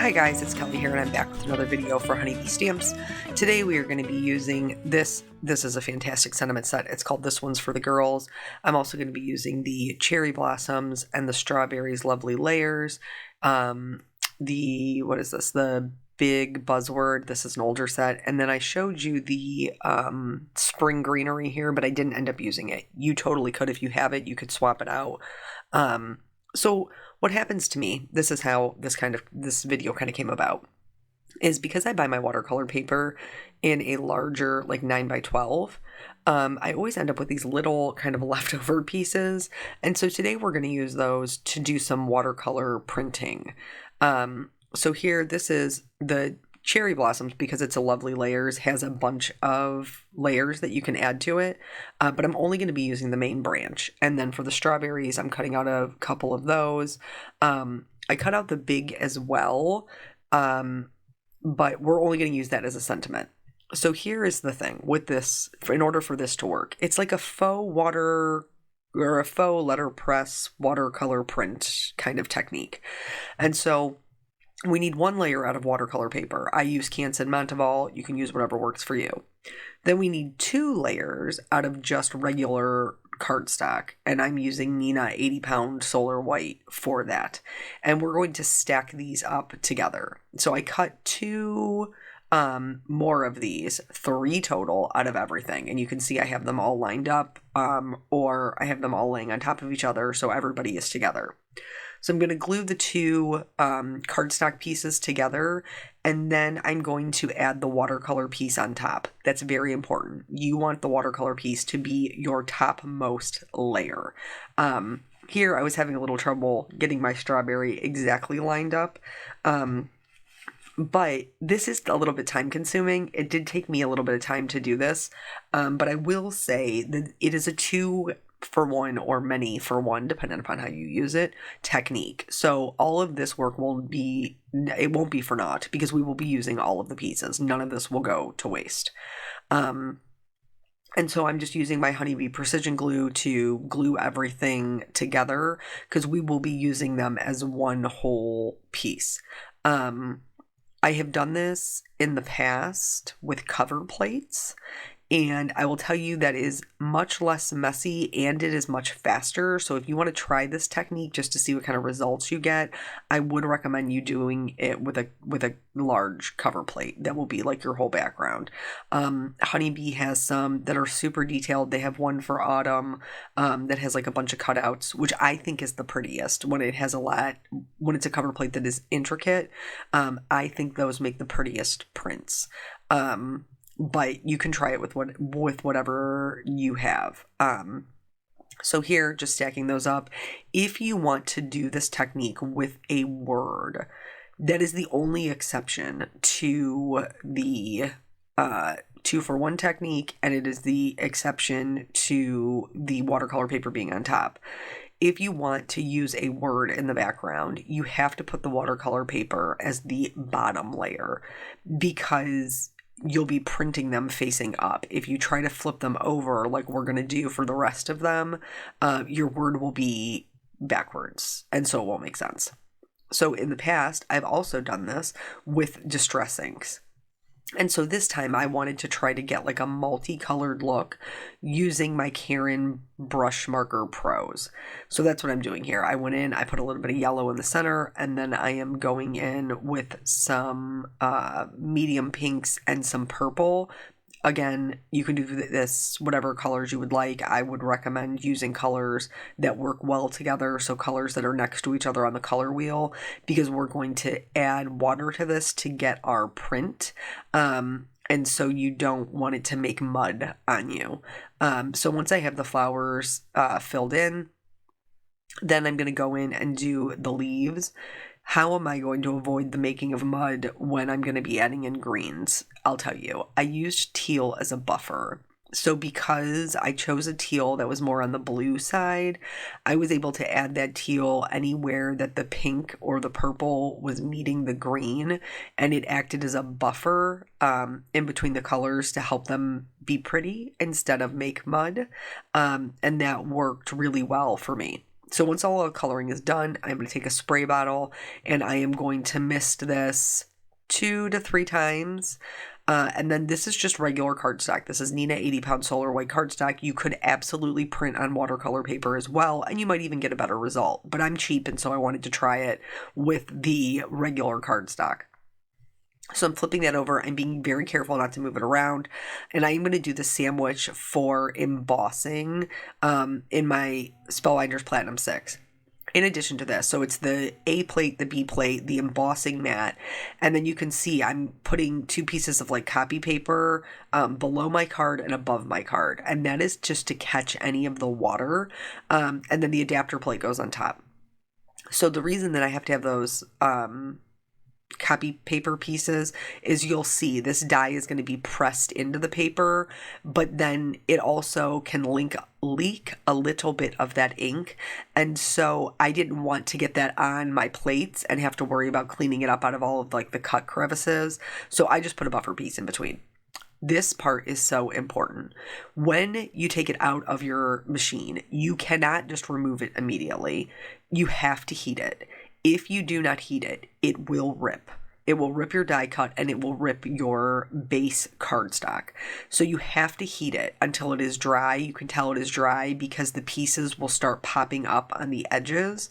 Hi guys, it's Kelly here and I'm back with another video for Honeybee Stamps. Today we are going to be using this is a fantastic sentiment set. It's called This One's for the Girls. I'm also going to be using the Cherry Blossoms and the Strawberries Lovely Layers. What is this? The Big Buzzword. This is an older set. And then I showed you the Spring Greenery here, but I didn't end up using it. You totally could. If you have it, you could swap it out. So what happens to me, this is how this video kind of came about, is because I buy my watercolor paper in a larger, like 9x12, I always end up with these little kind of leftover pieces. And so today we're going to use those to do some watercolor printing. So here, this is the Cherry Blossoms, because it's a Lovely Layers, has a bunch of layers that you can add to it, but I'm only going to be using the main branch. And then for the Strawberries, I'm cutting out a couple of those. I cut out the big as well, but we're only going to use that as a sentiment. So here is the thing with this, in order for this to work, it's like a faux letterpress watercolor print kind of technique. And so we need one layer out of watercolor paper. I use Canson Monteval. You can use whatever works for you. Then we need 2 layers out of just regular cardstock, and I'm using Neenah 80-pound Solar White for that. And we're going to stack these up together. So I cut 2 more of these, 3 total out of everything. And you can see I have them all lined up, or I have them all laying on top of each other, so everybody is together. So I'm going to glue the 2 cardstock pieces together, and then I'm going to add the watercolor piece on top. That's very important. You want the watercolor piece to be your topmost layer. Here I was having a little trouble getting my strawberry exactly lined up, but this is a little bit time consuming. It did take me a little bit of time to do this, but I will say that it is a 2-for-1 or many for one, depending upon how you use it, technique. So all of this work won't be for naught, because we will be using all of the pieces. None of this will go to waste. And so I'm just using my Honeybee Precision Glue to glue everything together, because we will be using them as one whole piece. I have done this in the past with cover plates, and I will tell you that is much less messy and it is much faster. So if you want to try this technique just to see what kind of results you get, I would recommend you doing it with a large cover plate. That will be like your whole background. Honeybee has some that are super detailed. They have one for autumn that has like a bunch of cutouts, which I think is the prettiest when it has when it's a cover plate that is intricate. I think those make the prettiest prints. But you can try it with whatever you have. So here, just stacking those up. If you want to do this technique with a word, that is the only exception to the 2-for-1 technique, and it is the exception to the watercolor paper being on top. If you want to use a word in the background, you have to put the watercolor paper as the bottom layer, because you'll be printing them facing up. If you try to flip them over like we're going to do for the rest of them, your word will be backwards, and so it won't make sense. So in the past, I've also done this with distress inks. And so this time I wanted to try to get like a multicolored look using my Caron Brush Marker Pros. So that's what I'm doing here. I went in, I put a little bit of yellow in the center, and then I am going in with some medium pinks and some purple. Again, you can do this whatever colors you would like. I would recommend using colors that work well together, so colors that are next to each other on the color wheel, because we're going to add water to this to get our print. And so you don't want it to make mud on you. So once I have the flowers filled in, then I'm going to go in and do the leaves. How am I going to avoid the making of mud when I'm going to be adding in greens? I'll tell you. I used teal as a buffer. So because I chose a teal that was more on the blue side, I was able to add that teal anywhere that the pink or the purple was meeting the green, and it acted as a buffer in between the colors to help them be pretty instead of make mud, and that worked really well for me. So once all the coloring is done, I'm going to take a spray bottle and I am going to mist this 2 to 3 times. And then this is just regular cardstock. This is Nina 80-pound solar white cardstock. You could absolutely print on watercolor paper as well, and you might even get a better result. But I'm cheap, and so I wanted to try it with the regular cardstock. So I'm flipping that over. I'm being very careful not to move it around. And I'm going to do the sandwich for embossing in my Spellbinders Platinum 6. In addition to this, so it's the A plate, the B plate, the embossing mat, and then you can see I'm putting 2 pieces of like copy paper below my card and above my card, and that is just to catch any of the water, and then the adapter plate goes on top. So the reason that I have to have those copy paper pieces is you'll see this die is going to be pressed into the paper, but then it also can leak a little bit of that ink, and so I didn't want to get that on my plates and have to worry about cleaning it up out of all of like the cut crevices, so I just put a buffer piece in between. This part is so important. When you take it out of your machine, you cannot just remove it immediately. You have to heat it. If you do not heat it, it will rip. It will rip your die cut and it will rip your base cardstock. So you have to heat it until it is dry. You can tell it is dry because the pieces will start popping up on the edges.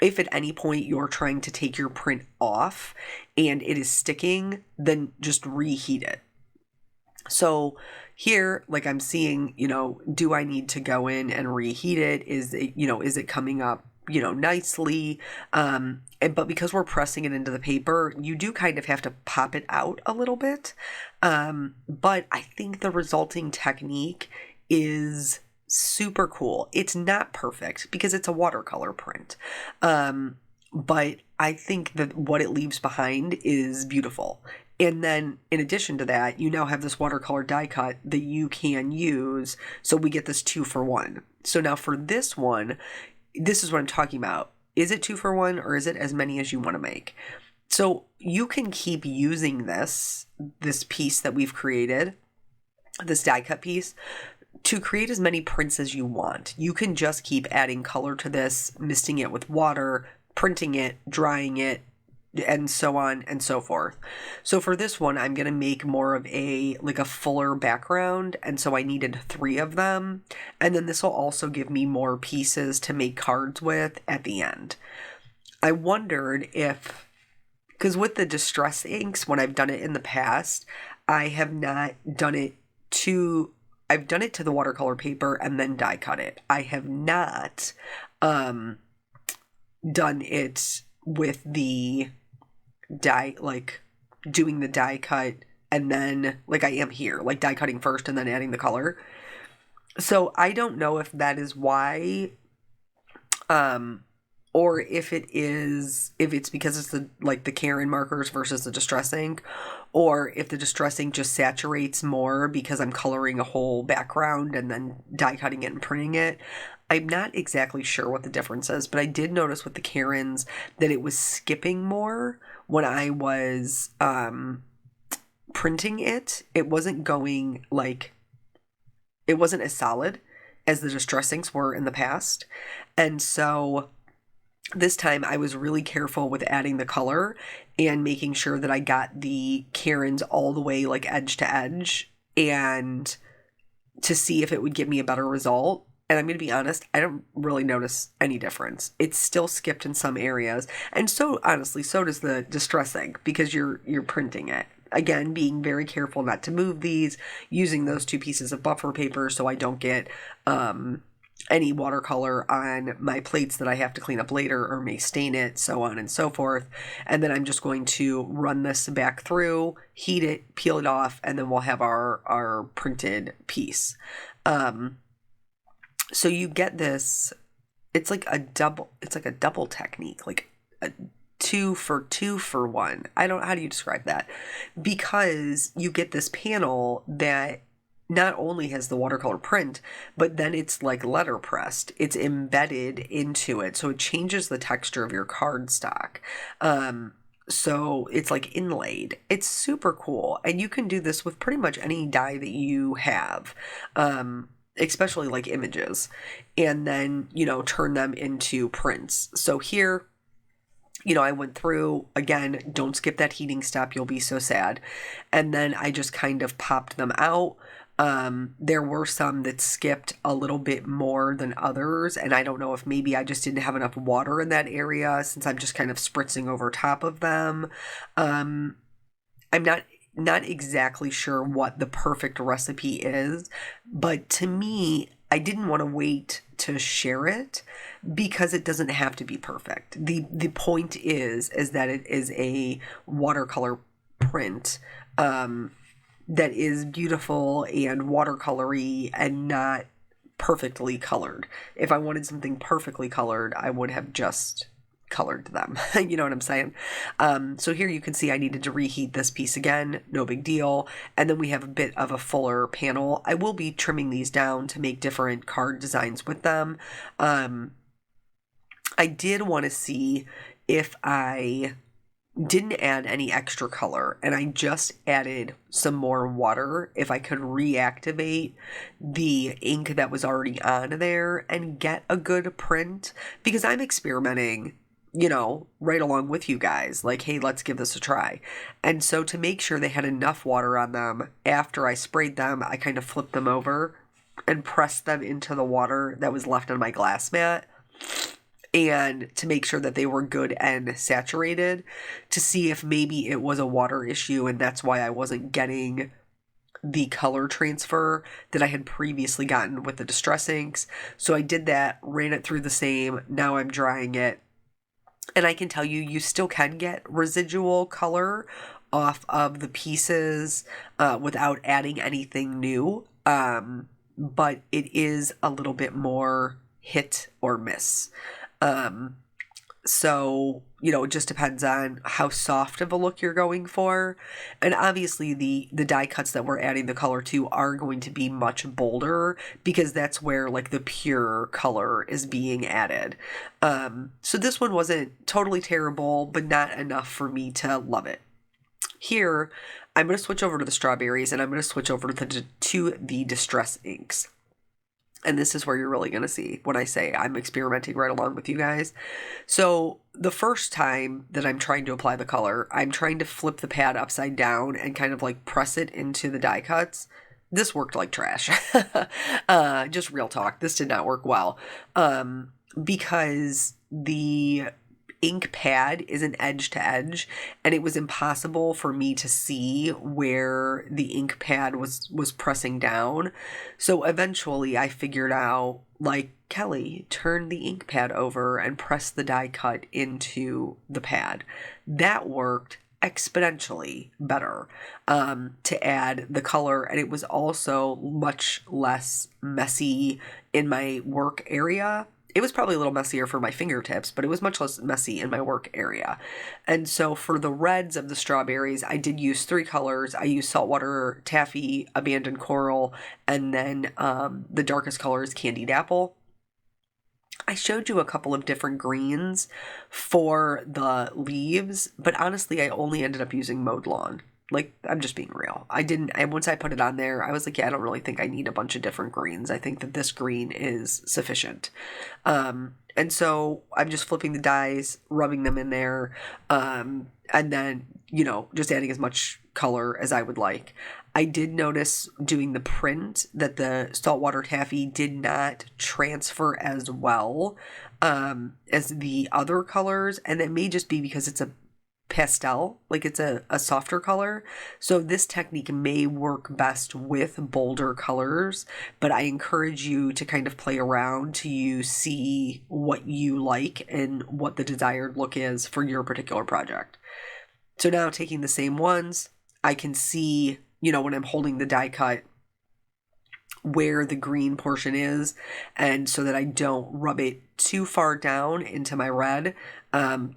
If at any point you're trying to take your print off and it is sticking, then just reheat it. So here, like I'm seeing, do I need to go in and reheat it? Is it coming up nicely, but because we're pressing it into the paper, you do kind of have to pop it out a little bit, but I think the resulting technique is super cool. It's not perfect because it's a watercolor print, but I think that what it leaves behind is beautiful. And then in addition to that, you now have this watercolor die cut that you can use, so we get this 2 for 1. So now for this one, this is what I'm talking about. Is it 2 for 1 or is it as many as you want to make? So you can keep using this piece that we've created, this die cut piece, to create as many prints as you want. You can just keep adding color to this, misting it with water, printing it, drying it, and so on and so forth. So for this one, I'm going to make more of a fuller background, and so I needed 3 of them, and then this will also give me more pieces to make cards with at the end. I wondered if, because with the distress inks, when I've done it in the past, I have not done it I've done it to the watercolor paper and then die cut it. I have not done it with the die, doing the die cut and then I am here, die cutting first and then adding the color. So I don't know if that is why, or if it's because it's the Karen markers versus the distress ink, or if the distress ink just saturates more because I'm coloring a whole background and then die cutting it and printing it. I'm not exactly sure what the difference is, but I did notice with the Karens that it was skipping more when I was printing it. It wasn't going it wasn't as solid as the distress inks were in the past. And so this time I was really careful with adding the color and making sure that I got the Karens all the way edge to edge and to see if it would give me a better result. And I'm going to be honest, I don't really notice any difference. It's still skipped in some areas. And so honestly, so does the distress ink because you're printing it. Again, being very careful not to move these, using those 2 pieces of buffer paper so I don't get any watercolor on my plates that I have to clean up later or may stain it, so on and so forth. And then I'm just going to run this back through, heat it, peel it off, and then we'll have our printed piece. So you get this, it's like a double technique, a 2 for 1. How do you describe that? Because you get this panel that not only has the watercolor print, but then it's letter pressed. It's embedded into it. So it changes the texture of your cardstock. So it's inlaid. It's super cool. And you can do this with pretty much any die that you have. especially like images, and then, turn them into prints. So here, I went through, again, don't skip that heating step. You'll be so sad. And then I just kind of popped them out. There were some that skipped a little bit more than others. And I don't know if maybe I just didn't have enough water in that area since I'm just kind of spritzing over top of them. I'm not exactly sure what the perfect recipe is, but to me, I didn't want to wait to share it because it doesn't have to be perfect. The point is that it is a watercolor print that is beautiful and watercolory and not perfectly colored. If I wanted something perfectly colored, I would have just colored them. You know what I'm saying? So here you can see I needed to reheat this piece again, no big deal. And then we have a bit of a fuller panel. I will be trimming these down to make different card designs with them. I did want to see if I didn't add any extra color and I just added some more water, if I could reactivate the ink that was already on there and get a good print, because I'm experimenting, right along with you guys, like, hey, let's give this a try. And so to make sure they had enough water on them, after I sprayed them, I kind of flipped them over and pressed them into the water that was left on my glass mat, and to make sure that they were good and saturated, to see if maybe it was a water issue and that's why I wasn't getting the color transfer that I had previously gotten with the Distress inks. So I did that, ran it through the same, now I'm drying it. And I can tell you, you still can get residual color off of the pieces without adding anything new. But it is a little bit more hit or miss. So, it just depends on how soft of a look you're going for. And obviously the die cuts that we're adding the color to are going to be much bolder because that's where like the pure color is being added. So this one wasn't totally terrible, but not enough for me to love it. Here, I'm going to switch over to the strawberries and I'm going to switch over to the Distress inks. And this is where you're really going to see when I say I'm experimenting right along with you guys. So the first time that I'm trying to apply the color, I'm trying to flip the pad upside down and kind of like press it into the die cuts. This worked like trash. Just real talk. This did not work well because the ink pad isn't edge to edge, and it was impossible for me to see where the ink pad was pressing down. So eventually I figured out, like, Kelly, turn the ink pad over and press the die cut into the pad. That worked exponentially better to add the color, and it was also much less messy in my work area. It was probably a little messier for my fingertips, but it was much less messy in my work area. And so for the reds of the strawberries, I did use 3 colors. I used Saltwater Taffy, Abandoned Coral, and then the darkest color is Candied Apple. I showed you a couple of different greens for the leaves, but honestly, I only ended up using Mowed Lawn. Like, I'm just being real. Once I put it on there, I was like, yeah, I don't really think I need a bunch of different greens. I think that this green is sufficient. And so I'm just flipping the dies, rubbing them in there, and then, just adding as much color as I would like. I did notice doing the print that the Saltwater Taffy did not transfer as well as the other colors, and it may just be because it's a pastel, like it's a softer color. So this technique may work best with bolder colors, but I encourage you to kind of play around till you see what you like and what the desired look is for your particular project. So now taking the same ones, I can see, when I'm holding the die cut, where the green portion is, and so that I don't rub it too far down into my red,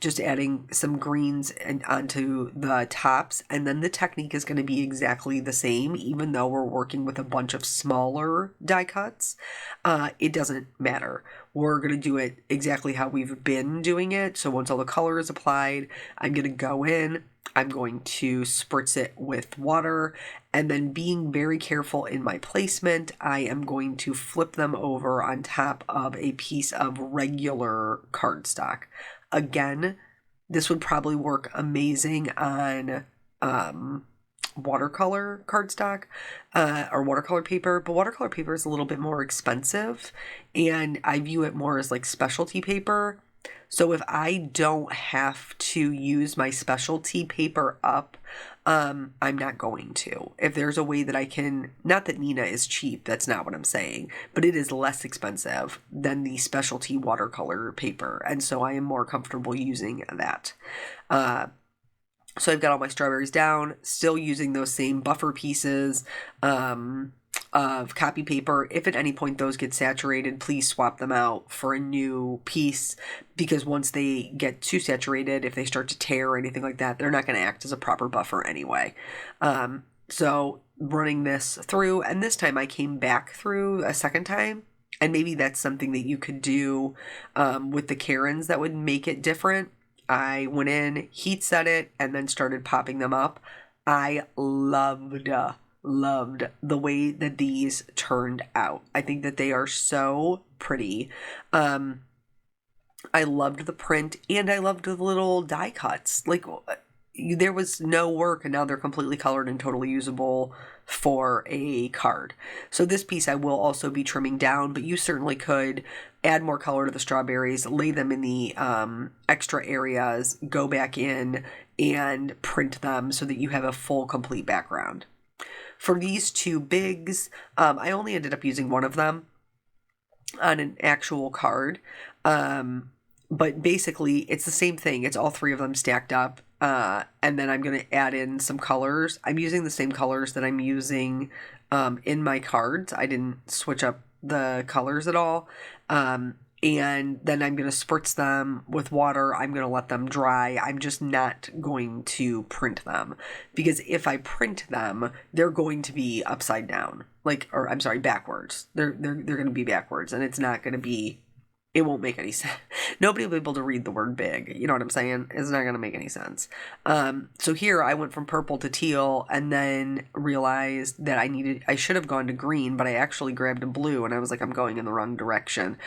just adding some greens onto the tops. And then the technique is going to be exactly the same, even though we're working with a bunch of smaller die cuts. It doesn't matter. We're going to do it exactly how we've been doing it. So once all the color is applied, I'm going to go in, I'm going to spritz it with water, and then being very careful in my placement, I am going to flip them over on top of a piece of regular cardstock. Again, this would probably work amazing on watercolor cardstock or watercolor paper, but watercolor paper is a little bit more expensive, and I view it more as like specialty paper. So if I don't have to use my specialty paper up, I'm not going to. If there's a way that I can, not that Nina is cheap, that's not what I'm saying, but it is less expensive than the specialty watercolor paper, and so I am more comfortable using that. So I've got all my strawberries down, still using those same buffer pieces of copy paper. If at any point those get saturated, please swap them out for a new piece, because once they get too saturated, if they start to tear or anything like that, they're not going to act as a proper buffer anyway. So running this through, and this time I came back through a second time, and maybe that's something that you could do with the Karens that would make it different. I went in, heat set it, and then started popping them up. I loved the way that these turned out. I think that they are so pretty. I loved the print, and I loved the little die cuts. Like, there was no work, and now they're completely colored and totally usable for a card. So this piece I will also be trimming down, but you certainly could add more color to the strawberries, lay them in the extra areas, go back in and print them so that you have a full complete background. For these two bigs, I only ended up using one of them on an actual card. But basically, it's the same thing. It's all three of them stacked up. And then I'm going to add in some colors. I'm using the same colors that I'm using in my cards. I didn't switch up the colors at all. And then I'm going to spritz them with water. I'm going to let them dry. I'm just not going to print them, because if I print them, they're going to be upside down, backwards. They're going to be backwards, and it's not going to be, it won't make any sense. Nobody will be able to read the word big. You know what I'm saying? It's not going to make any sense. So here I went from purple to teal, and then realized that I should have gone to green, but I actually grabbed a blue, and I was like, I'm going in the wrong direction.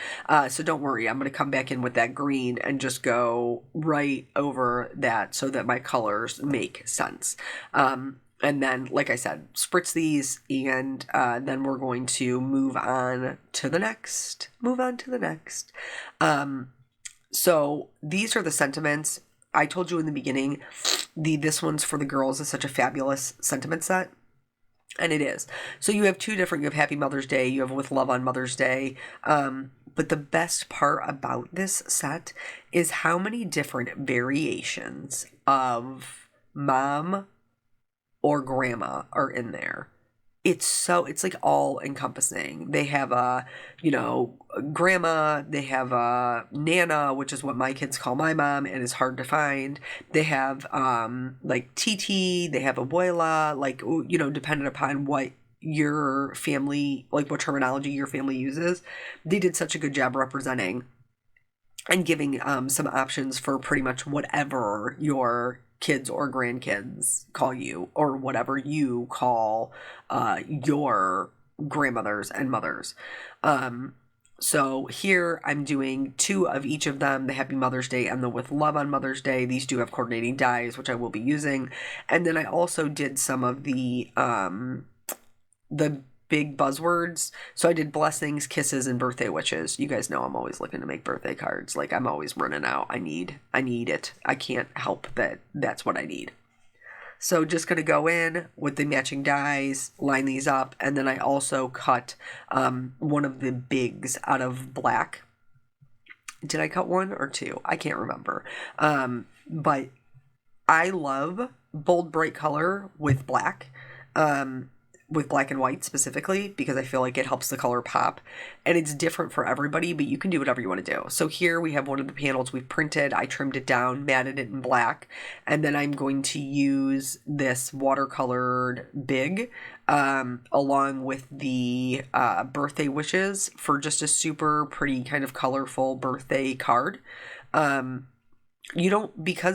So don't worry. I'm going to come back in with that green and just go right over that so that my colors make sense. And then, like I said, spritz these, and then we're going to move on to the next. So these are the sentiments. I told you in the beginning, this one's for the girls is such a fabulous sentiment set. And it is. So you have two different, you have Happy Mother's Day, you have With Love on Mother's Day. But the best part about this set is how many different variations of mom or grandma are in there. It's like all encompassing. They have a, grandma, they have a nana, which is what my kids call my mom and is hard to find. They have like titi, they have abuela, depending upon what your family, like what terminology your family uses. They did such a good job representing and giving some options for pretty much whatever your kids or grandkids call you, or whatever you call your grandmothers and mothers. So here I'm doing two of each of them, the Happy Mother's Day and the With Love on Mother's Day. These do have coordinating dies, which I will be using. And then I also did some of the big buzzwords. So I did blessings, kisses, and birthday wishes. You guys know I'm always looking to make birthday cards. Like, I'm always running out. I need it. I can't help that. That's what I need. So just going to go in with the matching dies, line these up, and then I also cut one of the bigs out of black. Did I cut one or two? I can't remember. But I love bold, bright color with black. With black and white specifically, because I feel like it helps the color pop, and it's different for everybody, but you can do whatever you want to do. So here we have one of the panels we've printed. I trimmed it down, matted it in black, and then I'm going to use this watercolored big along with the birthday wishes for just a super pretty kind of colorful birthday card. Because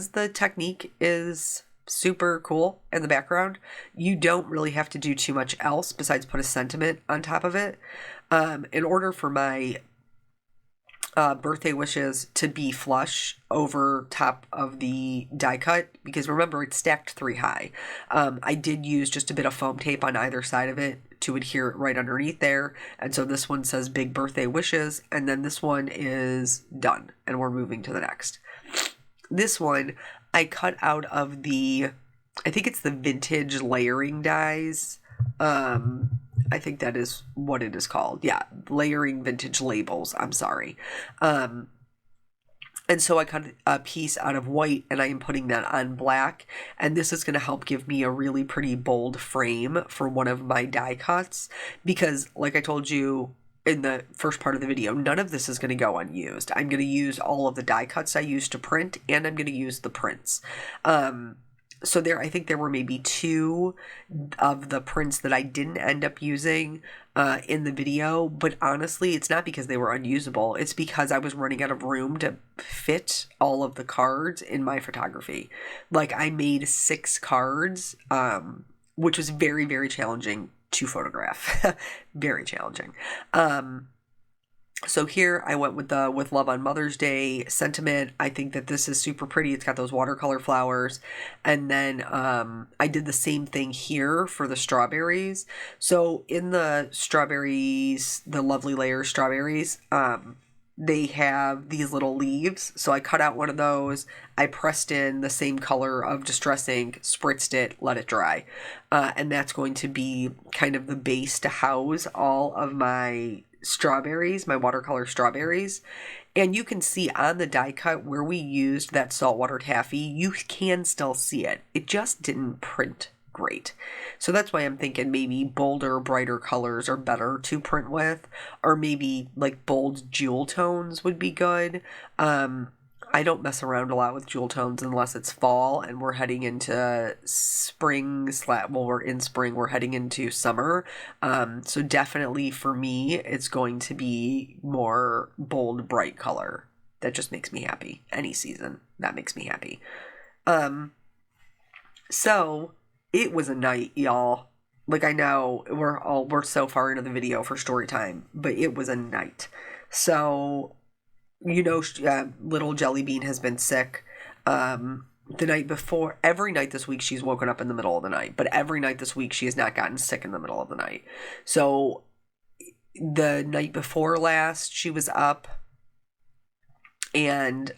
the technique is super cool in the background. You don't really have to do too much else besides put a sentiment on top of it. In order for my birthday wishes to be flush over top of the die cut, because remember it's stacked 3 high. I did use just a bit of foam tape on either side of it to adhere it right underneath there, and so this one says big birthday wishes, and then this one is done and we're moving to the next. This one I cut out of the, I think it's the vintage layering dies. I think that is what it is called. Yeah, layering vintage labels. I'm sorry. And so I cut a piece out of white and I am putting that on black. And this is going to help give me a really pretty bold frame for one of my die cuts. Because like I told you in the first part of the video, none of this is going to go unused. I'm going to use all of the die cuts I used to print, and I'm going to use the prints. So I think there were maybe 2 of the prints that I didn't end up using in the video, but honestly, it's not because they were unusable. It's because I was running out of room to fit all of the cards in my photography. Like, I made 6 cards, which was very, very challenging to photograph. Very challenging. So here I went with the With Love on Mother's Day sentiment. I think that this is super pretty. It's got those watercolor flowers. And then I did the same thing here for the strawberries. So in the strawberries, the Lovely Layer strawberries, they have these little leaves. So I cut out one of those. I pressed in the same color of Distress ink, spritzed it, let it dry. And that's going to be kind of the base to house all of my strawberries, my watercolor strawberries. And you can see on the die cut where we used that saltwater taffy, you can still see it. It just didn't print great. So that's why I'm thinking maybe bolder, brighter colors are better to print with, or maybe like bold jewel tones would be good. I don't mess around a lot with jewel tones unless it's fall and we're heading into spring we're in spring, we're heading into summer. So definitely for me, it's going to be more bold, bright color. That just makes me happy. Any season, that makes me happy. So it was a night, y'all. Like, I know we're so far into the video for story time, but it was a night. So, you know, little Jelly Bean has been sick. The night before, every night this week, she's woken up in the middle of the night, but every night this week, she has not gotten sick in the middle of the night. So the night before last, she was up, and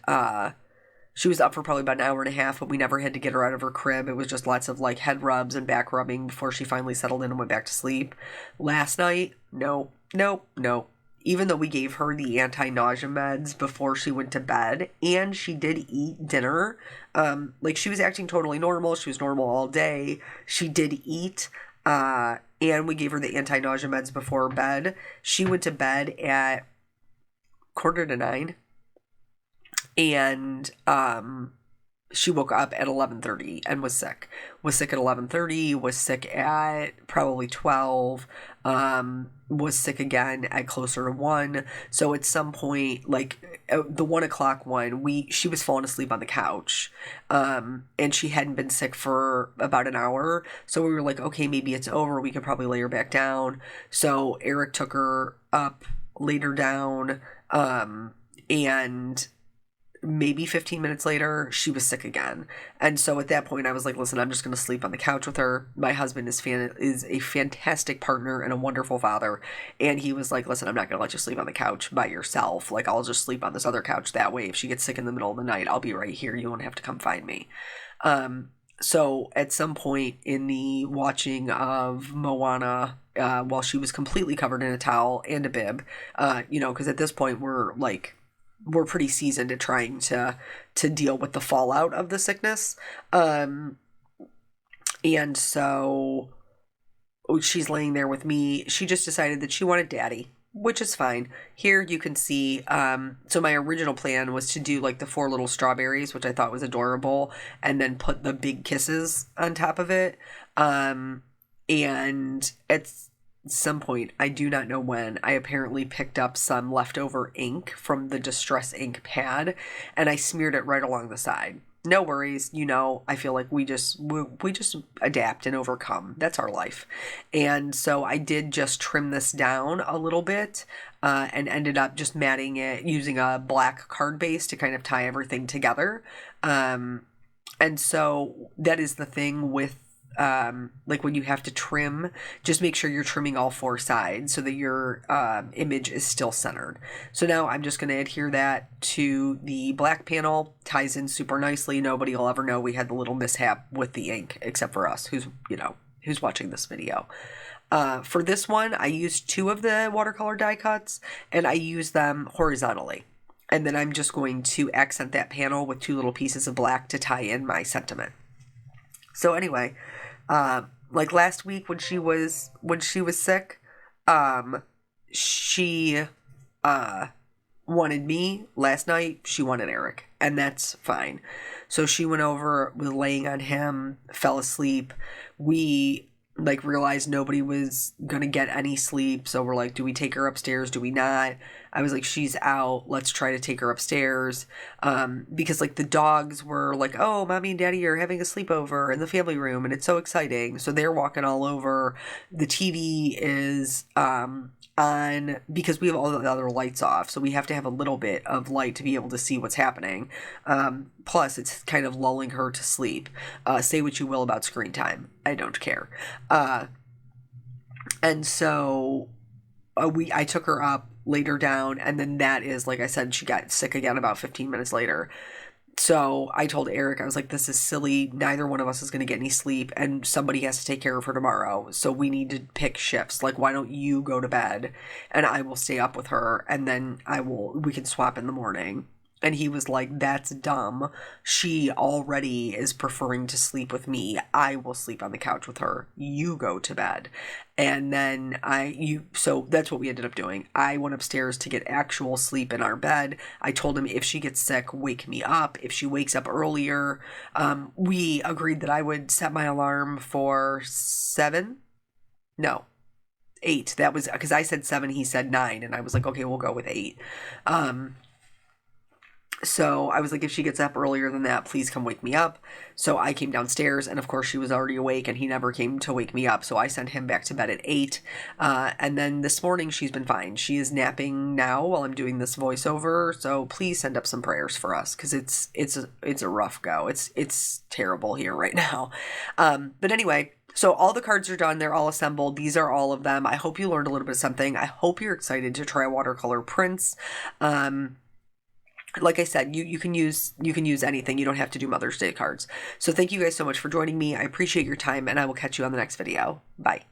she was up for probably about an hour and a half, but we never had to get her out of her crib. It was just lots of like head rubs and back rubbing before she finally settled in and went back to sleep. Last night, no. Even though we gave her the anti-nausea meds before she went to bed, and she did eat dinner, like, she was acting totally normal. She was normal all day. She did eat, and we gave her the anti-nausea meds before bed. She went to bed at 8:45, and she woke up at 11:30 and was sick. Was sick at 11:30, was sick at probably 12, was sick again at closer to 1. So at some point, like the 1 o'clock one, she was falling asleep on the couch, and she hadn't been sick for about an hour. So we were like, okay, maybe it's over. We could probably lay her back down. So Eric took her up, laid her down, and maybe 15 minutes later, she was sick again. And so at that point, I was like, listen, I'm just going to sleep on the couch with her. My husband is a fantastic partner and a wonderful father. And he was like, listen, I'm not going to let you sleep on the couch by yourself. Like, I'll just sleep on this other couch. That way, if she gets sick in the middle of the night, I'll be right here. You won't have to come find me. So at some point in the watching of Moana, while she was completely covered in a towel and a bib, because at this point, we're pretty seasoned at trying to deal with the fallout of the sickness. And so she's laying there with me. She just decided that she wanted daddy, which is fine. Here you can see, so my original plan was to do like the 4 little strawberries, which I thought was adorable, and then put the big kisses on top of it. And it's, some point, I do not know when, I apparently picked up some leftover ink from the Distress ink pad, and I smeared it right along the side. no worries. You know, I feel like we just adapt and overcome. That's our life. And so I did just trim this down a little bit, and ended up just matting it using a black card base to kind of tie everything together. And so that is the thing with, like when you have to trim, just make sure you're trimming all four sides so that your image is still centered. So now I'm just going to adhere that to the black panel. Ties in super nicely. Nobody will ever know we had the little mishap with the ink except for us, who's watching this video. For this one, I used 2 of the watercolor die cuts, and I used them horizontally. And then I'm just going to accent that panel with 2 little pieces of black to tie in my sentiment. So anyway, like last week when she was sick, she wanted me. Last night she wanted Eric, and that's fine. So she went over, was laying on him, fell asleep. We like realized nobody was gonna get any sleep, so we're like, do we take her upstairs, do we not? I was like, she's out, let's try to take her upstairs, because like the dogs were like, oh, mommy and daddy are having a sleepover in the family room and it's so exciting, so they're walking all over. The TV is on because we have all the other lights off, so we have to have a little bit of light to be able to see what's happening. Plus it's kind of lulling her to sleep. Say what you will about screen time, I don't care. And so I took her up, laid her down, and then that is, like I said, she got sick again about 15 minutes later. So I told Eric, I was like, this is silly. Neither one of us is going to get any sleep, and somebody has to take care of her tomorrow. So we need to pick shifts. Like, why don't you go to bed and I will stay up with her, and then we can swap in the morning. And he was like, that's dumb. She already is preferring to sleep with me. I will sleep on the couch with her. You go to bed. And then so that's what we ended up doing. I went upstairs to get actual sleep in our bed. I told him if she gets sick, wake me up. If she wakes up earlier, we agreed that I would set my alarm for 7. No, 8. That was because I said 7, he said 9. And I was like, okay, we'll go with 8. So I was like, if she gets up earlier than that, please come wake me up. So I came downstairs, and of course she was already awake, and he never came to wake me up. So I sent him back to bed at 8. And then this morning she's been fine. She is napping now while I'm doing this voiceover. So please send up some prayers for us, because it's a rough go. It's terrible here right now. But anyway. So all the cards are done. They're all assembled. These are all of them. I hope you learned a little bit of something. I hope you're excited to try watercolor prints. Like I said, you can use anything. You don't have to do Mother's Day cards. So thank you guys so much for joining me. I appreciate your time, and I will catch you on the next video. Bye.